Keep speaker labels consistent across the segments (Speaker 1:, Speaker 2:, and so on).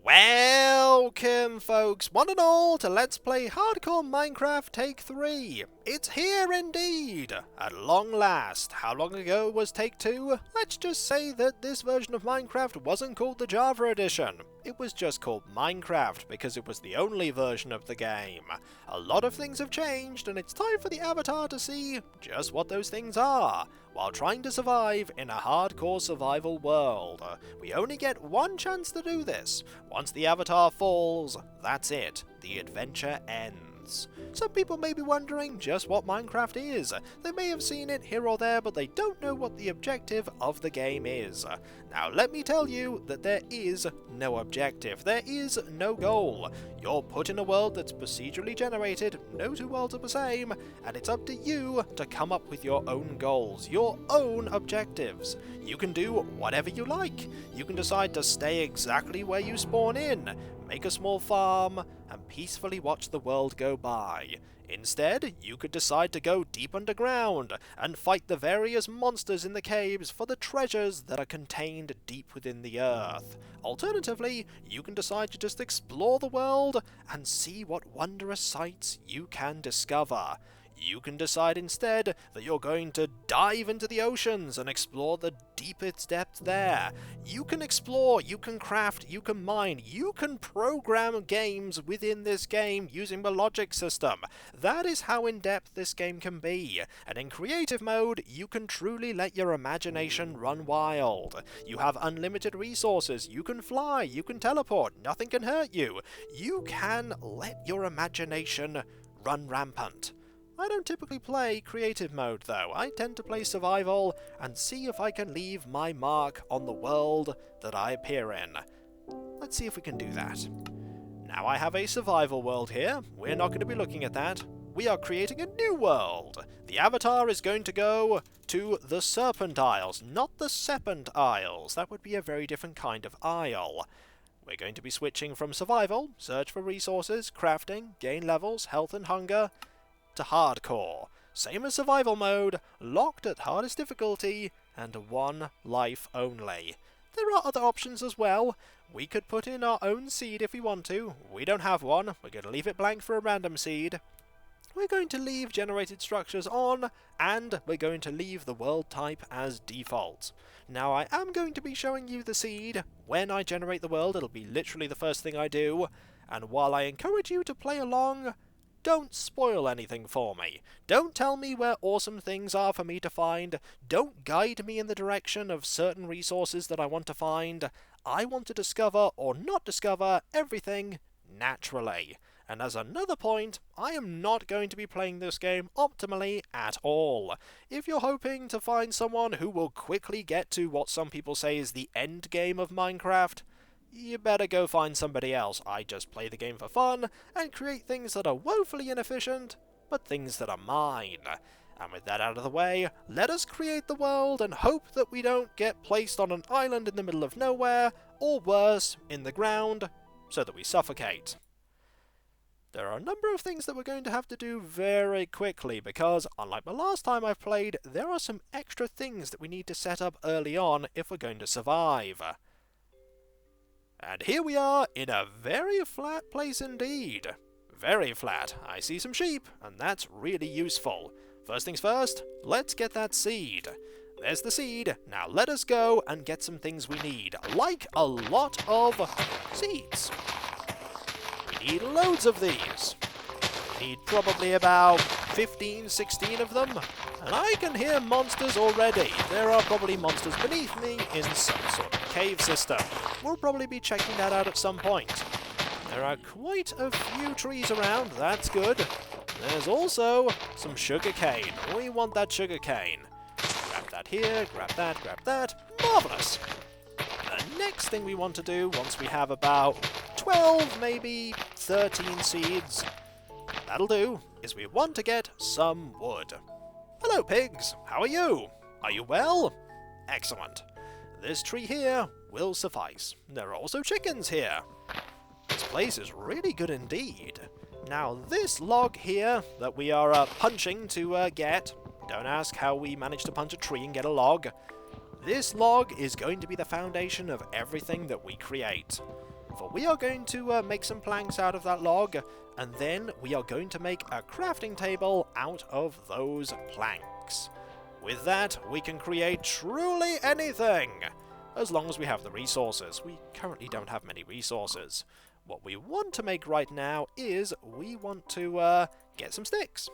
Speaker 1: Welcome, folks, one and all, to Let's Play Hardcore Minecraft Take 3. It's here indeed, at long last. How long ago was Take 2? Let's just say that this version of Minecraft wasn't called the Java Edition. It was just called Minecraft because it was the only version of the game. A lot of things have changed, and it's time for the avatar to see just what those things are, while trying to survive in a hardcore survival world. We only get one chance to do this. Once the avatar falls, that's it. The adventure ends. Some people may be wondering just what Minecraft is. They may have seen it here or there, but they don't know what the objective of the game is. Now let me tell you that there is no objective. There is no goal. You're put in a world that's procedurally generated, no two worlds are the same, and it's up to you to come up with your own goals, your own objectives. You can do whatever you like. You can decide to stay exactly where you spawn in, make a small farm, and peacefully watch the world go by. Instead, you could decide to go deep underground and fight the various monsters in the caves for the treasures that are contained deep within the earth. Alternatively, you can decide to just explore the world and see what wondrous sights you can discover. You can decide instead that you're going to dive into the oceans and explore the deepest depths there. You can explore, you can craft, you can mine, you can program games within this game using the logic system. That is how in-depth this game can be. And in creative mode, you can truly let your imagination run wild. You have unlimited resources, you can fly, you can teleport, nothing can hurt you. You can let your imagination run rampant. I don't typically play creative mode though. I tend to play survival and see if I can leave my mark on the world that I appear in. Let's see if we can do that. Now I have a survival world here. We're not going to be looking at that. We are creating a new world. The avatar is going to go to the Serpent Isles, not the Serpent Isles. That would be a very different kind of isle. We're going to be switching from survival, search for resources, crafting, gain levels, health and hunger, to hardcore. Same as survival mode, locked at hardest difficulty, and one life only. There are other options as well. We could put in our own seed if we want to. We don't have one. We're going to leave it blank for a random seed. We're going to leave generated structures on, and we're going to leave the world type as default. Now I am going to be showing you the seed. When I generate the world, it'll be literally the first thing I do. And while I encourage you to play along, don't spoil anything for me. Don't tell me where awesome things are for me to find. Don't guide me in the direction of certain resources that I want to find. I want to discover or not discover everything naturally. And as another point, I am not going to be playing this game optimally at all. If you're hoping to find someone who will quickly get to what some people say is the end game of Minecraft, you better go find somebody else. I just play the game for fun and create things that are woefully inefficient, but things that are mine. And with that out of the way, let us create the world and hope that we don't get placed on an island in the middle of nowhere, or worse, in the ground, so that we suffocate. There are a number of things that we're going to have to do very quickly because, unlike the last time I've played, there are some extra things that we need to set up early on if we're going to survive. And here we are in a very flat place indeed. Very flat. I see some sheep, and that's really useful. First things first, let's get that seed. There's the seed. Now let us go and get some things we need, like a lot of seeds. We need loads of these. We need probably about 15, 16 of them. And I can hear monsters already. There are probably monsters beneath me in some sort of cave system. We'll probably be checking that out at some point. There are quite a few trees around, that's good. There's also some sugarcane. We want that sugarcane. Grab that here, grab that. Marvellous! The next thing we want to do, once we have about 12, maybe 13 seeds, that'll do, is we want to get some wood. Hello pigs, how are you? Are you well? Excellent. This tree here will suffice. There are also chickens here. This place is really good indeed. Now this log here that we are punching to get, don't ask how we managed to punch a tree and get a log. This log is going to be the foundation of everything that we create. for we are going to make some planks out of that log, and then we are going to make a crafting table out of those planks. With that, we can create truly anything, as long as we have the resources. We currently don't have many resources. What we want to make right now is we want to get some sticks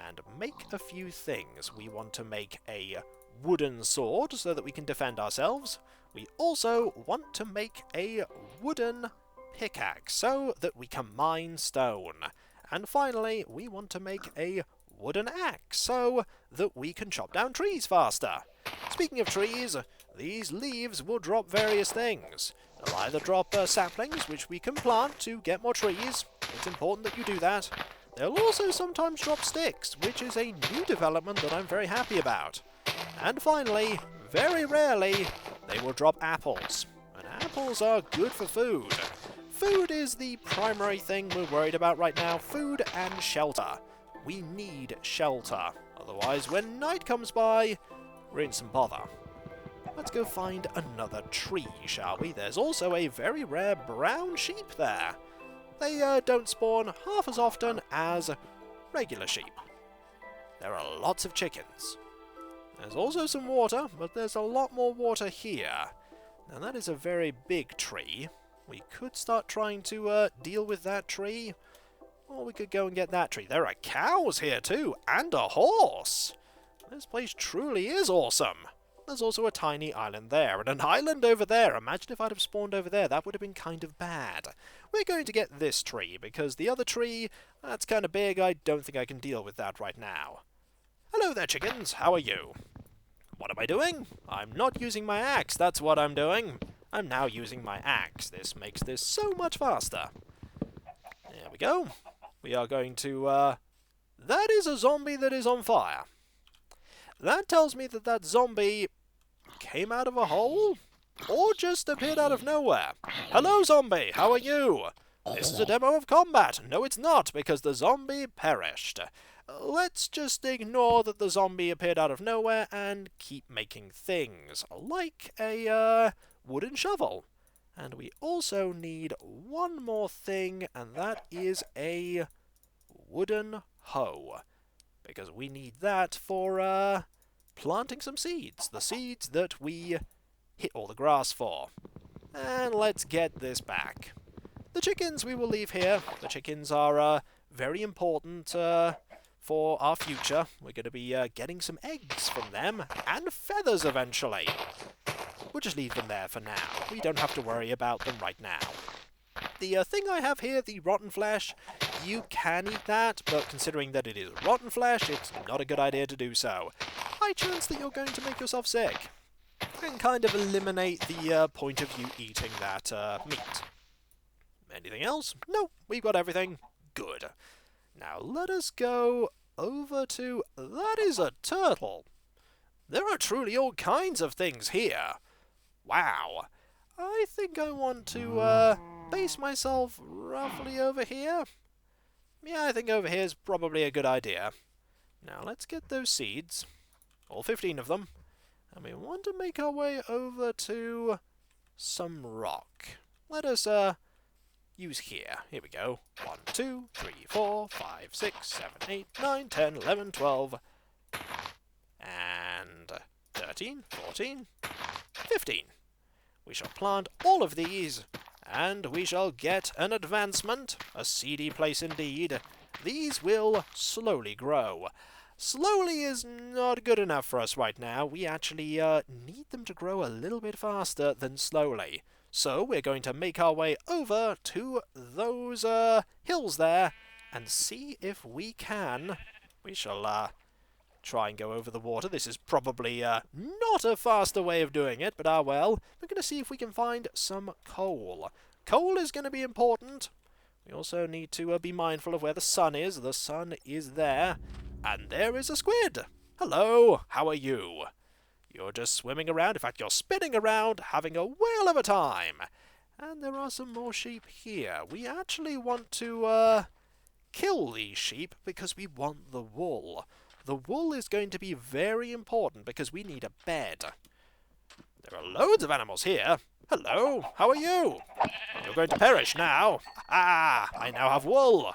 Speaker 1: and make a few things. We want to make a wooden sword so that we can defend ourselves. We also want to make a wooden pickaxe so that we can mine stone. And finally, we want to make a wooden axe so that we can chop down trees faster. Speaking of trees, these leaves will drop various things. They'll either drop saplings, which we can plant to get more trees. It's important that you do that. They'll also sometimes drop sticks, which is a new development that I'm very happy about. And finally, very rarely, they will drop apples. And apples are good for food. Food is the primary thing we're worried about right now. Food and shelter. We need shelter. Otherwise, when night comes by, we're in some bother. Let's go find another tree, shall we? There's also a very rare brown sheep there. They don't spawn half as often as regular sheep. There are lots of chickens. There's also some water, but there's a lot more water here. Now that is a very big tree. We could start trying to deal with that tree, or we could go and get that tree. There are cows here too, and a horse! This place truly is awesome. There's also a tiny island there, and an island over there. Imagine if I'd have spawned over there. That would have been kind of bad. We're going to get this tree, because the other tree, that's kind of big. I don't think I can deal with that right now. Hello there, chickens. How are you? What am I doing? I'm not using my axe. That's what I'm doing. I'm now using my axe. This makes this so much faster. There we go. We are going to, that is a zombie that is on fire. That tells me that that zombie came out of a hole, or just appeared out of nowhere. Hello, zombie! How are you? This is a demo of combat. No, it's not, because the zombie perished. Let's just ignore that the zombie appeared out of nowhere and keep making things, like a wooden shovel. And we also need one more thing, and that is a wooden hoe. Because we need that for planting some seeds. The seeds that we hit all the grass for. And let's get this back. The chickens we will leave here. The chickens are very important for our future. We're going to be getting some eggs from them, and feathers eventually. We'll just leave them there for now. We don't have to worry about them right now. The thing I have here, the rotten flesh, you can eat that, but considering that it is rotten flesh, it's not a good idea to do so. High chance that you're going to make yourself sick. And kind of eliminate the point of you eating that meat. Anything else? No, we've got everything. Good. Now let us go over to... That is a turtle. There are truly all kinds of things here. Wow. I think I want to base myself roughly over here. Yeah, I think over here is probably a good idea. Now let's get those seeds. All 15 of them. And we want to make our way over to some rock. Let us use here. Here we go. 1, 2, 3, 4, 5, 6, 7, 8, 9, 10, 11, 12, and 13, 14, 15. We shall plant all of these, and we shall get an advancement, a seedy place indeed. These will slowly grow. Slowly is not good enough for us right now. We actually need them to grow a little bit faster than slowly. So we're going to make our way over to those hills there and see if we can. We shall try and go over the water. This is probably not a faster way of doing it, but well. We're going to see if we can find some coal. Coal is going to be important. We also need to be mindful of where the sun is. The sun is there. And there is a squid. Hello, how are you? You're just swimming around. In fact, you're spinning around, having a whale of a time. And there are some more sheep here. We actually want to kill these sheep because we want the wool. The wool is going to be very important because we need a bed. There are loads of animals here. Hello, how are you? You're going to perish now. Ah, I now have wool.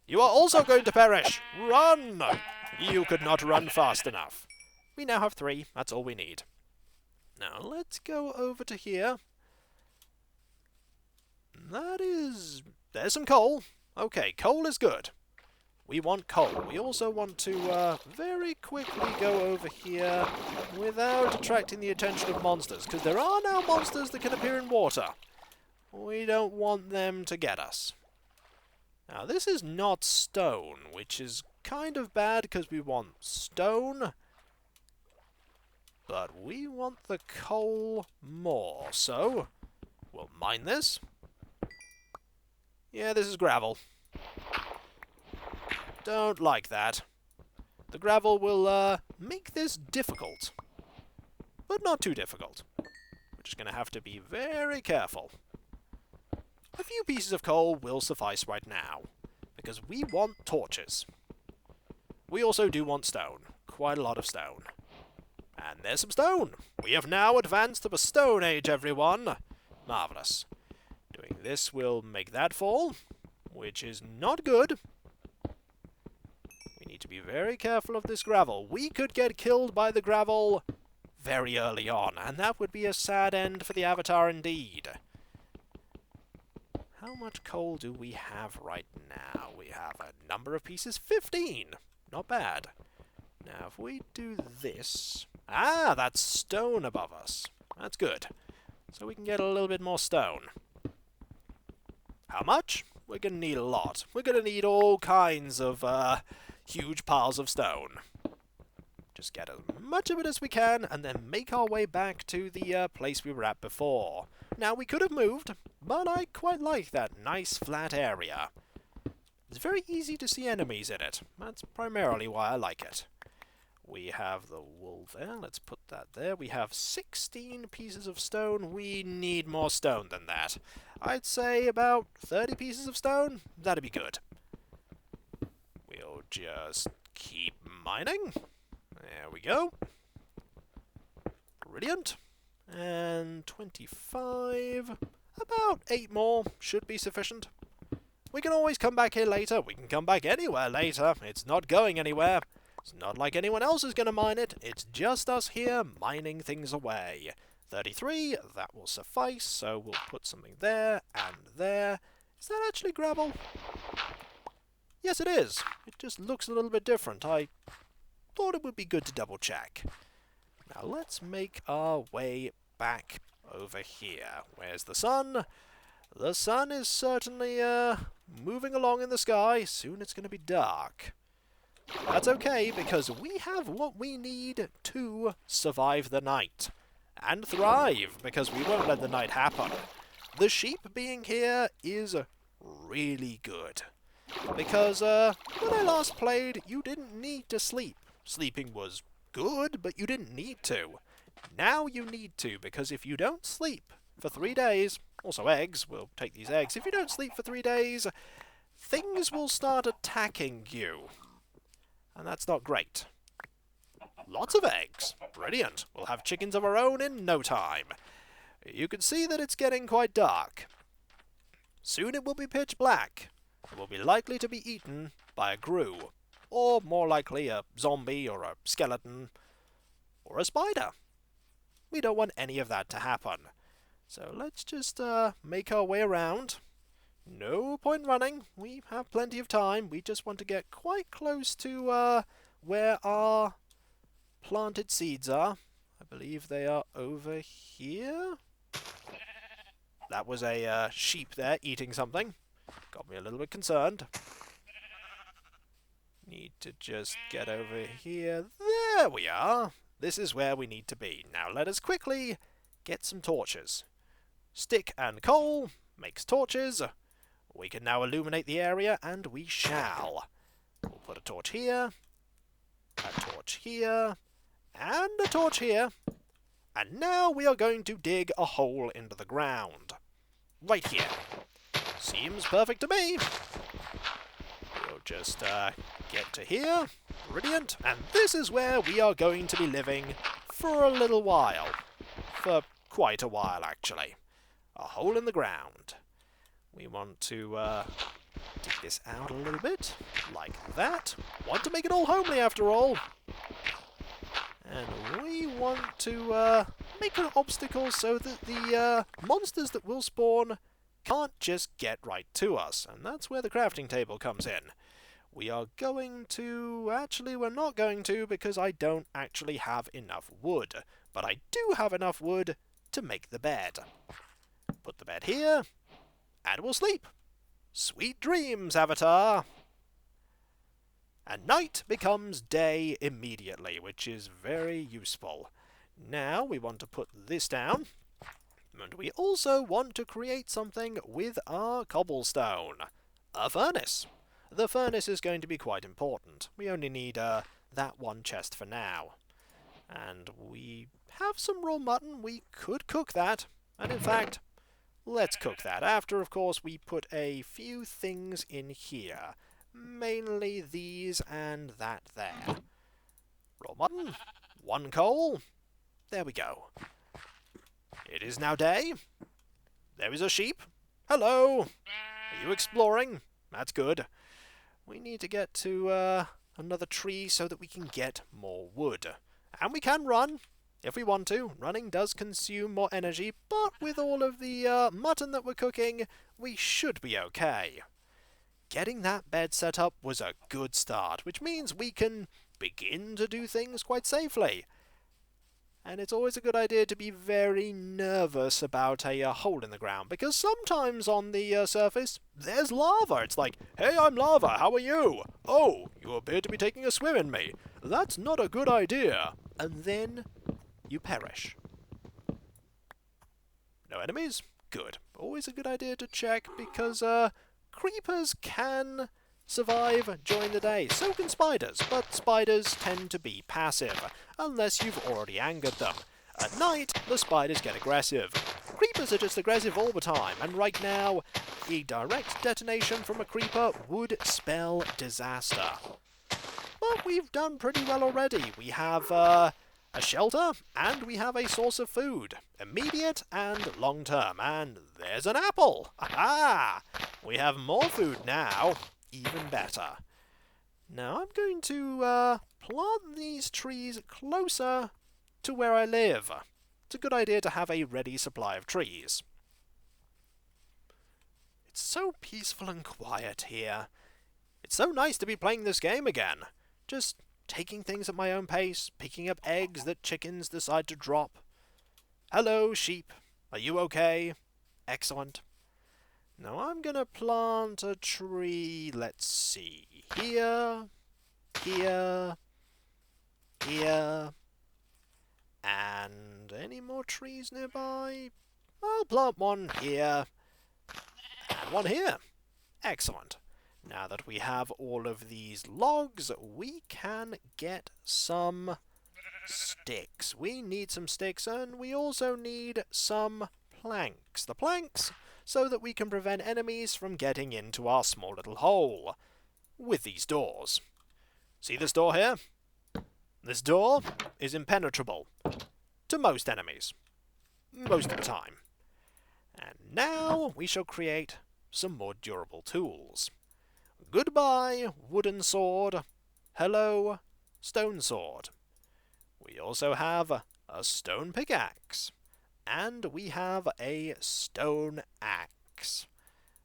Speaker 1: You are also going to perish. Run! You could not run fast enough. We now have 3. That's all we need. Now, let's go over to here. There's some coal. Okay, coal is good. We want coal. We also want to very quickly go over here without attracting the attention of monsters, because there are now monsters that can appear in water. We don't want them to get us. Now, this is not stone, which is kind of bad because we want stone, but we want the coal more, so we'll mine this. Yeah, this is gravel. Don't like that. The gravel will make this difficult, but not too difficult. We're just going to have to be very careful. A few pieces of coal will suffice right now, because we want torches. We also do want stone. Quite a lot of stone. And there's some stone! We have now advanced to the Stone Age, everyone! Marvellous. Doing this will make that fall, which is not good. We need to be very careful of this gravel. We could get killed by the gravel very early on, and that would be a sad end for the Avatar indeed. How much coal do we have right now? We have a number of pieces. 15! Not bad. Now, if we do this... Ah, that's stone above us. That's good. So we can get a little bit more stone. How much? We're going to need a lot. We're going to need all kinds of huge piles of stone. Just get as much of it as we can, and then make our way back to the place we were at before. Now, we could have moved, but I quite like that nice flat area. It's very easy to see enemies in it. That's primarily why I like it. We have the wool there. Let's put that there. We have 16 pieces of stone. We need more stone than that. I'd say about 30 pieces of stone. That'd be good. We'll just keep mining. There we go. Brilliant. And 25. About 8 more should be sufficient. We can always come back here later. We can come back anywhere later. It's not going anywhere. It's not like anyone else is going to mine it. It's just us here mining things away. 33, that will suffice. So we'll put something there and there. Is that actually gravel? Yes, it is. It just looks a little bit different. I thought it would be good to double check. Now let's make our way back over here. Where's the sun? The sun is certainly moving along in the sky. Soon it's going to be dark. That's okay, because we have what we need to survive the night. And thrive, because we won't let the night happen. The sheep being here is really good. Because when I last played, you didn't need to sleep. Sleeping was good, but you didn't need to. Now you need to, because if you don't sleep for 3 days, also eggs, we'll take these eggs. If you don't sleep for 3 days, things will start attacking you. And that's not great. Lots of eggs. Brilliant. We'll have chickens of our own in no time. You can see that it's getting quite dark. Soon it will be pitch black. It will be likely to be eaten by a grue. Or more likely a zombie or a skeleton or a spider. We don't want any of that to happen. So let's just make our way around. No point running. We have plenty of time. We just want to get quite close to where our planted seeds are. I believe they are over here. That was a sheep there eating something. Got me a little bit concerned. Need to just get over here. There we are. This is where we need to be. Now let us quickly get some torches. Stick and coal makes torches. We can now illuminate the area, and we shall. We'll put a torch here, a torch here, and a torch here. And now we are going to dig a hole into the ground. Right here. Seems perfect to me. We'll just get to here. Brilliant. And this is where we are going to be living for a little while. For quite a while, actually. a hole in the ground. We want to dig this out a little bit, like that. Want to make it all homely after all. And we want to make an obstacle so that the monsters that will spawn can't just get right to us. And that's where the crafting table comes in. We are going to... Actually, we're not going to, because I don't actually have enough wood. But I do have enough wood to make the bed. Put the bed here, and we'll sleep. Sweet dreams, Avatar! And night becomes day immediately, which is very useful. Now we want to put this down, and we also want to create something with our cobblestone. A furnace. The furnace is going to be quite important. We only need that one chest for now. And we have some raw mutton. We could cook that. And in fact, let's cook that. After, of course, we put a few things in here. Mainly these and that there. Raw mutton. One coal. There we go. It is now day. There is a sheep. Hello. Are you exploring? That's good. We need to get to another tree so that we can get more wood. And we can run, if we want to. Running does consume more energy, but with all of the mutton that we're cooking, we should be okay. Getting that bed set up was a good start, which means we can begin to do things quite safely. And it's always a good idea to be very nervous about a hole in the ground, because sometimes on the surface, there's lava. It's like, hey, I'm lava, how are you? Oh, you appear to be taking a swim in me. That's not a good idea. And then you perish. No enemies? Good. Always a good idea to check, because creepers can survive during the day. So can spiders, but spiders tend to be passive, unless you've already angered them. At night, the spiders get aggressive. Creepers are just aggressive all the time, and right now, a direct detonation from a creeper would spell disaster. But we've done pretty well already. We have a shelter, and we have a source of food. Immediate and long-term, and there's an apple! Aha! We have more food now. Even better. Now I'm going to plant these trees closer to where I live. It's a good idea to have a ready supply of trees. It's so peaceful and quiet here. It's so nice to be playing this game again. Just taking things at my own pace, picking up eggs that chickens decide to drop. Hello, sheep. Are you okay? Excellent. Now I'm going to plant a tree, let's see, here, here, here, and any more trees nearby? I'll plant one here, and one here. Excellent. Now that we have all of these logs, we can get some sticks. We need some sticks, and we also need some planks. The planks, so that we can prevent enemies from getting into our small little hole with these doors. See this door here? This door is impenetrable to most enemies, most of the time. And now we shall create some more durable tools. Goodbye, wooden sword. Hello, stone sword. We also have a stone pickaxe. And we have a stone axe.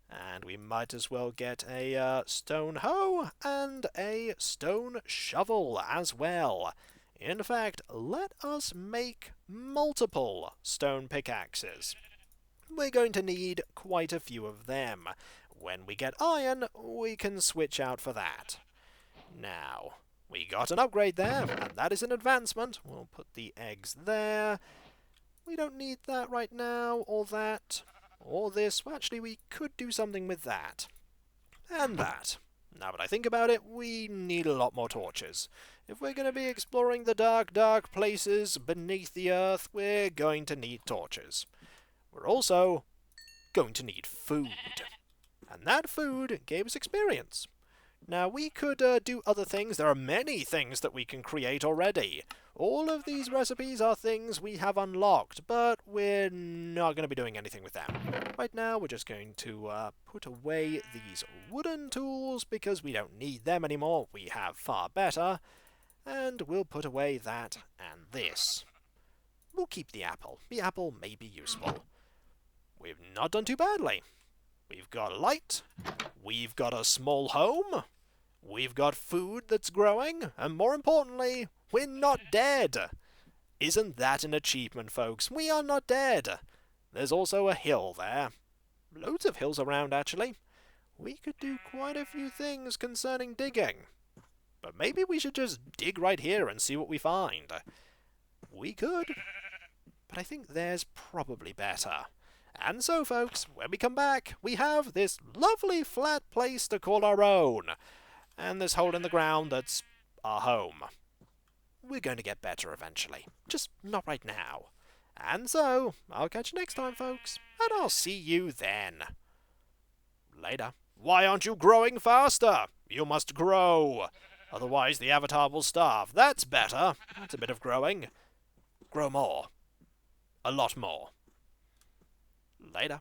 Speaker 1: And we might as well get a stone hoe and a stone shovel as well. In fact, let us make multiple stone pickaxes. We're going to need quite a few of them. When we get iron, we can switch out for that. Now, we got an upgrade there, and that is an advancement. We'll put the eggs there. We don't need that right now, or that, or this. Well, actually, we could do something with that. And that. Now that I think about it, we need a lot more torches. If we're going to be exploring the dark, dark places beneath the earth, we're going to need torches. We're also going to need food. And that food gave us experience. Now, we could do other things. There are many things that we can create already. All of these recipes are things we have unlocked, but we're not going to be doing anything with them. Right now, we're just going to put away these wooden tools because we don't need them anymore. We have far better. And we'll put away that and this. We'll keep the apple. The apple may be useful. We've not done too badly. We've got light. We've got a small home. We've got food that's growing. And more importantly, we're not dead. Isn't that an achievement, folks? We are not dead. There's also a hill there. Loads of hills around, actually. We could do quite a few things concerning digging. But maybe we should just dig right here and see what we find. We could. But I think there's probably better. And so, folks, when we come back, we have this lovely flat place to call our own. And this hole in the ground that's our home. We're going to get better eventually. Just not right now. And so, I'll catch you next time, folks. And I'll see you then. Later. Why aren't you growing faster? You must grow. Otherwise the avatar will starve. That's better. That's a bit of growing. Grow more. A lot more. Later.